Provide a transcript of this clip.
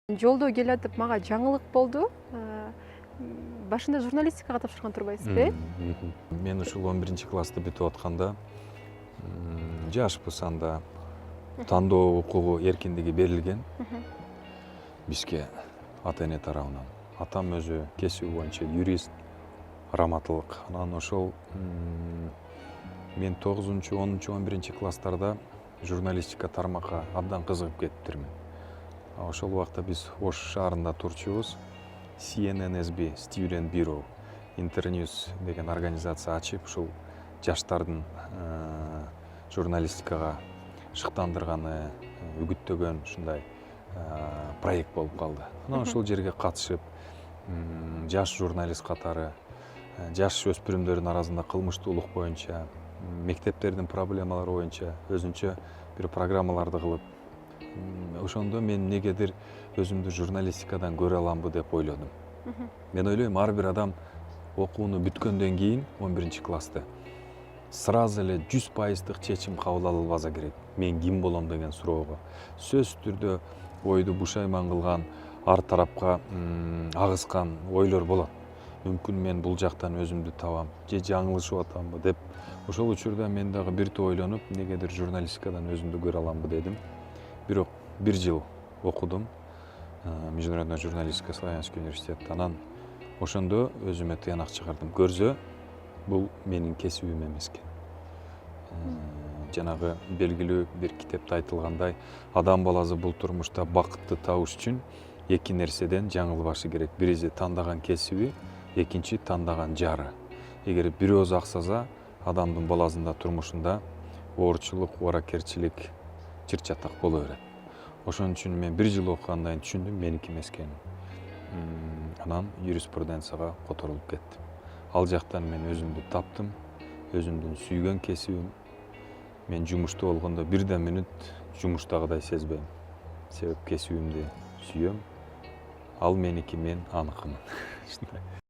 Жолдо келатып мага жаңылык болду. Башында журналистикага тапшырган турбайсызбы? Мен ушул 11-классты бүтүп атканда жашпыз, анда тандоо укугу эркиндиги берилген бизге ата эне тарабынан. Атам өзү кесиби боюнча юрист, раматылык. Анан ошол мен 9-чу, 10-чу, 11-класстарда журналистика тармакка абдан кызыгып кетиптирмин. Ошол убакта биз Ош шаарында турчубуз. CNNSB, Student Bureau, Internews деген организация ачып, ушул жаштардын журналистикага шыктандырганы, үгүттөгөн ушундай проект болуп калды. Анан ошол жерге катышып, жаш журналист катары, жаш өспүрүмдөрдүн арасында кылмыштуулук боюнча, мектептердин проблемалары боюнча өзүнчө бир программаларды кылып, ошондо мен негедир өзүмдү журналистикадан көрө аламбы деп ойлодум. Мен ойлойм, ар бир адам окууну бүткөндөн кийин 11-классты сразу эле 100%дык чечим кабыл ала албаса керек. Мен ким болом деген суроого сөзсүз түрдө ойду бушайман кылган, ар тарапка агыскан ойлор болот. Мүмкүн мен бул жактан өзүмдү табам, же жаңылышып атамбы деп. Ошол учурда мен дагы бир топ ойлонуп, негедир журналистикадан өзүмдү көрө аламбы дедим. Бирок 1 жыл окудум. Международная журналистика Славянский университетте. Анан ошондо өзүмө тыянак чыгардым. Көрсө, бул менин кесибим эмес экен. Жанагы белгилүү бир китепте айтылгандай, адам баласы бул турмушта бакытты табыш үчүн эки нерседен жаңылбашы керек. Бириси тандаган кесиби, экинчи тандаган жары. Эгер бирөөсү аксаса, адамдын баласында турмушунда оорчулук, ооракерчилик, чыр-чатак боло берет. Ошон үчүн мен 1 жыл окугандан кийин түшүндүм, меники эмес экенин. Анан юриспруденцияга которулуп кеттим. Ал жактан мен өзүмдү таптым, өзүмдүн сүйгөн кесибим. Мен жумушта болгондо бир да мүнөт жумуштагыдай сезбейм. Себеп кесибимди сүйөм. Ал меники, мен аныкымын.